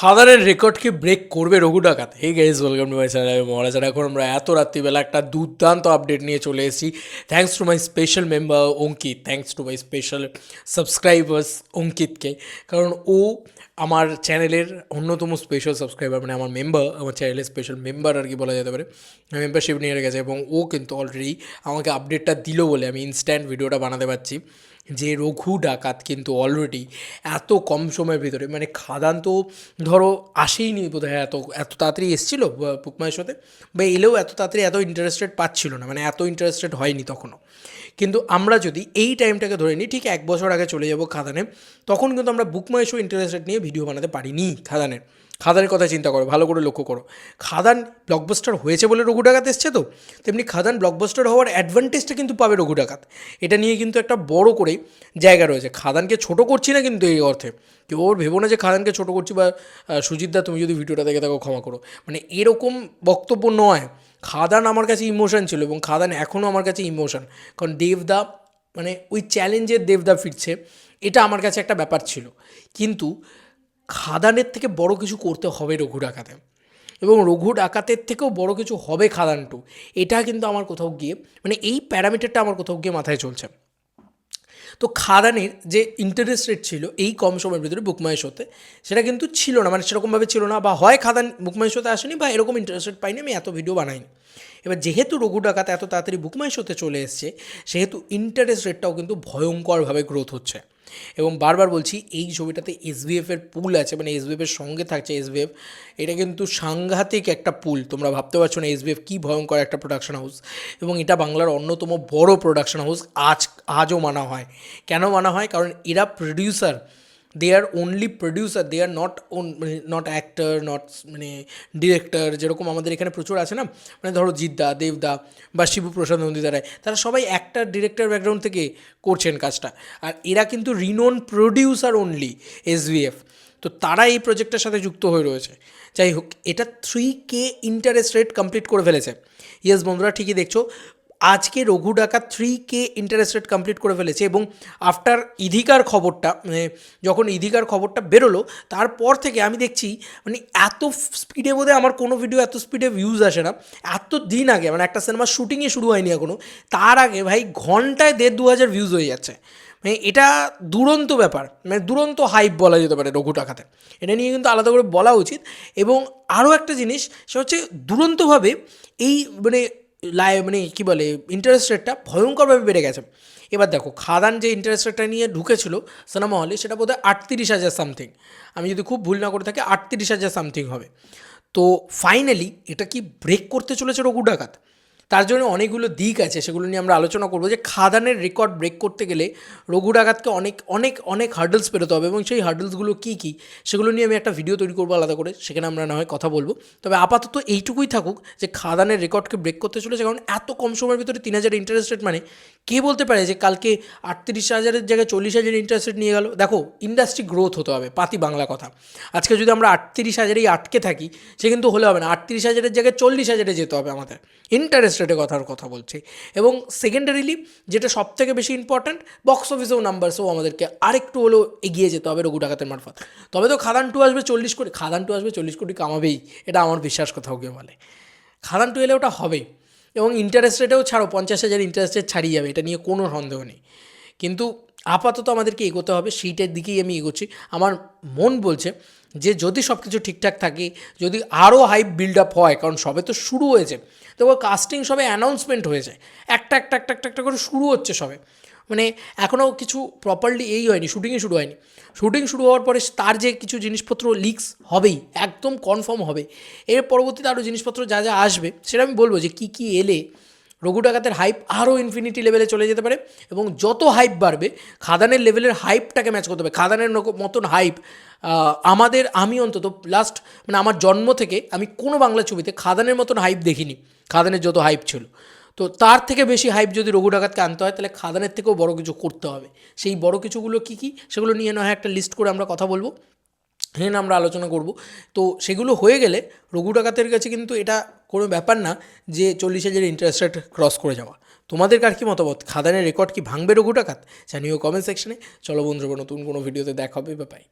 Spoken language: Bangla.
খাদানের রেকর্ডকে ব্রেক করবে Raghu Dakat. Hey guys, welcome to my channel. আমি মহারাজ। এখন আমরা এত রাত্রিবেলা একটা দুর্দান্ত আপডেট নিয়ে চলে এসেছি। Thanks to my special member Ankit, thanks to my special subscribers অঙ্কিতকে, কারণ ও আমার চ্যানেলের অন্যতম স্পেশাল সাবস্ক্রাইবার, মানে আমার মেম্বার, আমার চ্যানেলের স্পেশাল মেম্বার আর কি বলা যেতে পারে। মেম্বারশিপ নিয়ে রেখেছে এবং ও কিন্তু অলরেডি আমাকে আপডেটটা দিল বলে আমি ইনস্ট্যান্ট ভিডিওটা বানাতে পারছি যে রঘু ডাকাত কিন্তু অলরেডি এত কম সময়ের ভিতরে, মানে খাদান তো ধরো আসেইনি বোধহয়, এত এত তাড়াতাড়ি এসেছিলো বুকমাই শোতে, বা এলেও এত তাড়াতাড়ি এত ইন্টারেস্টেড পাচ্ছিল না, মানে এত ইন্টারেস্টেড হয়নি তখনও। কিন্তু আমরা যদি এই টাইমটাকে ধরে নিই, ঠিক 1 বছর আগে চলে যাব খাদানে, তখন কিন্তু আমরা বুকমাই শো ইন্টারেস্টেড নিয়ে ভিডিও বানাতে পারিনি খাদানের কথা চিন্তা করো, ভালো করে লক্ষ্য করো। খাদান ব্লকবাস্টার হয়েছে বলে রঘু ডাকাত এসছে, তো তেমনি খাদান ব্লকবাস্টার হওয়ার অ্যাডভান্টেজটা কিন্তু পাবে রঘু ডাকাত। এটা নিয়ে কিন্তু একটা বড় করে জায়গা রয়েছে। খাদানকে ছোট করছি না কিন্তু এই অর্থে, কেউ ওর ভেবো না যে খাদানকে ছোট করছি, বা সুজিতদা তুমি যদি ভিডিওটা দেখে থাকো ক্ষমা করো, মানে এরকম বক্তব্য নয়। খাদান আমার কাছে ইমোশন ছিল এবং খাদান এখনও আমার কাছে ইমোশন, কারণ দেবদা, মানে ওই চ্যালেঞ্জের দেবদা ফিরছে, এটা আমার কাছে একটা ব্যাপার ছিল। কিন্তু খাদানের থেকে বড় কিছু করতে হবে রঘু ডাকাতে, এবং রঘু ডাকাতের থেকেও বড় কিছু হবে খাদান টু। এটা কিন্তু আমার কোথাও গিয়ে, মানে এই প্যারামিটারটা আমার কোথাও গিয়ে মাথায় চলছে। তো খাদানের যে ইন্টারেস্ট রেট ছিল এই কম সময়ের ভিতরে বুকমাই শোতে, সেটা কিন্তু ছিল না, মানে সেরকমভাবে ছিল না, বা হয় খাদান বুকমাই শোতে আসেনি, বা এরকম ইন্টারেস্ট রেট পাইনি, আমি এত ভিডিও বানাইনি। এবার যেহেতু রঘু ডাকাত এত তাড়াতাড়ি বুকমাই শোতে চলে এসছে, সেহেতু ইন্টারেস্ট রেটটাও কিন্তু ভয়ঙ্করভাবে গ্রোথ হচ্ছে। এবং বারবার বলছি, এই ছবিটাতে এসবিএফের পুল আছে, মানে এসবিএফের সঙ্গে থাকছে এসবিএফ। এটা কিন্তু সাংঘাতিক একটা পুল, তোমরা ভাবতে পারছো না এসবিএফ কী ভয়ঙ্কর একটা প্রোডাকশন হাউস। এবং এটা বাংলার অন্যতম বড় প্রোডাকশন হাউস আজও মানা হয়। কেন মানা হয়? কারণ এরা producer, they are only producer, they are not actor, not মানে ডিরেক্টর, যেরকম আমাদের এখানে প্রচুর আছে না, মানে ধরো জিদ্দা, দেবদা বা শিবপ্রসাদ নন্দিতা রায়, তারা সবাই অ্যাক্টর ডিরেক্টর ব্যাকগ্রাউন্ড থেকে করছেন কাজটা। আর এরা কিন্তু রিনোন প্রডিউসার অনলি, এসভিএফ। তো তারা এই প্রজেক্টের সাথে যুক্ত হয়ে রয়েছে। যাই হোক, এটা 3K ইন্টারেস্ট রেট কমপ্লিট করে ফেলেছে। ইয়েস বন্ধুরা, ঠিকই দেখছো, আজকে রঘু ডাকাত 3K ইন্টারেস্ট রেট কমপ্লিট করে ফেলেছে। এবং আফটার ইধিকার খবরটা, মানে যখন ইধিকার খবরটা বেরোলো, তারপর থেকে আমি দেখছি মানে এত স্পিডে বোধহয় আমার কোনো ভিডিও এত স্পিডে ভিউজ আসে না। এত দিন আগে, মানে একটা সিনেমার শুটিংই শুরু হয়নি এখনও, তার আগে ভাই ঘন্টায় 1,500-2,000 ভিউজ হয়ে যাচ্ছে। মানে এটা দুরন্ত ব্যাপার, মানে দুরন্ত হাইপ বলা যেতে পারে রঘু ডাকাতে। এটা নিয়ে কিন্তু আলাদা করে বলা উচিত। এবং আরও একটা জিনিস, সেটা হচ্ছে দুরন্তভাবে এই মানে কী বলে, ইন্টারেস্ট রেটটা ভয়ঙ্করভাবে বেড়ে গেছে। এবার দেখো, খাদান যে ইন্টারেস্ট রেটটা নিয়ে ঢুকেছিল সিনেমা হলে, সেটা বোধহয় 38,000 সামথিং, আমি যদি খুব ভুল না করে থাকি 38,000 সামথিং হবে। তো ফাইনালি এটা কি ব্রেক করতে চলেছে রঘু ডাকাত? তার জন্য অনেকগুলো দিক আছে, সেগুলো নিয়ে আমরা আলোচনা করবো। যে খাদানের রেকর্ড ব্রেক করতে গেলে রঘু ডাকাতকে অনেক অনেক অনেক হার্ডলস পেরোতে হবে, এবং সেই হার্ডলসগুলো কী কী সেগুলো নিয়ে আমি একটা ভিডিও তৈরি করবো আলাদা করে, সেখানে আমরা না হয় কথা বলবো। তবে আপাতত এইটুকুই থাকুক যে খাদানের রেকর্ডকে ব্রেক করতে চলেছে, কারণ এত কম সময়ের ভিতরে 3,000 ইন্টারেস্ট রেট, মানে কে বলতে পারে যে কালকে 38,000-এর জায়গায় 40,000 ইন্টারেস্ট রেট নিয়ে গেল। দেখো, ইন্ডাস্ট্রি গ্রোথ হতে হবে, পাতি বাংলা কথা। আজকে যদি আমরা 38,000-এই আটকে থাকি, সে কিন্তু হলে হবে না, 38,000-এর জায়গায় 40,000-এ যেতে হবে আমাদের। ইন্টারেস্ট রেটের কথা বলছি। এবং সেকেন্ডারিলি যেটা সবথেকে বেশি ইম্পর্ট্যান্ট, বক্স অফিসেও নাম্বারসেও আমাদেরকে আরেকটু হলেও এগিয়ে যেতে হবে রঘু ডাকাতের মারফত। তবে তো খাদান টু আসবে 40 কোটি, খাদান টু আসবে 40 কোটি কামাবেই, এটা আমার বিশ্বাস কোথাও গিয়ে বলে। খাদান টু এলে ওটা হবেই। এবং ইন্টারেস্ট রেটেও ছাড়ো, 50,000 ইন্টারেস্ট রেট ছাড়িয়ে যাবে, এটা নিয়ে কোনো সন্দেহ নেই। কিন্তু আপাতত আমাদেরকে এগোতে হবে, সেইটার দিকেই আমি এগোচ্ছি। আমার মন বলছে যে যদি সব কিছু ঠিকঠাক থাকে, যদি আরও হাইপ বিল্ড আপ হয়, কারণ সবে তো শুরু হয়েছে, তো কাস্টিং সবে অ্যানাউন্সমেন্ট হয়েছে, একটা করে শুরু হচ্ছে সবে, মানে এখনও কিছু প্রপারলি হয়নি, শুটিংই শুরু হয়নি। শুটিং শুরু হওয়ার পরে তার যে কিছু জিনিসপত্র লিকস হবেই, একদম কনফার্ম হবে। এর পরবর্তীতে আরও জিনিসপত্র যা যা আসবে, সেটা আমি বলবো যে কী এলে রঘু ডাকাতের হাইপ আরও ইনফিনিটি লেভেলে চলে যেতে পারে। এবং যত হাইপ বাড়বে, খাদানের লেভেলের হাইপটাকে ম্যাচ করতে হবে। খাদানের মতন হাইপ আমি অন্তত লাস্ট, মানে আমার জন্ম থেকে আমি কোনো বাংলা ছবিতে খাদানের মতন হাইপ দেখিনি। খাদানের যত হাইপ ছিল, তো তার থেকে বেশি হাইপ যদি রঘু ডাকাতকে আনতে হয়, তাহলে খাদানের থেকেও বড় কিছু করতে হবে। সেই বড় কিছুগুলো কী সেগুলো নিয়ে না হয় একটা লিস্ট করে আমরা কথা বলবো, হ্যাঁ আমরা আলোচনা করব। তো সেগুলো হয়ে গেলে রঘু ডাকাতের কাছে কিন্তু এটা কোনো ব্যাপার না যে 40,000 ইন্টারেস্ট রেট ক্রস করে যাওয়া। তোমাদের কার কী মতামত? খাদানের রেকর্ড কি ভাঙবে রঘু ডাকাত? জানিও কমেন্ট সেকশনে। চলো বন্ধুরা, নতুন কোনো ভিডিওতে দেখা হবে, বাই।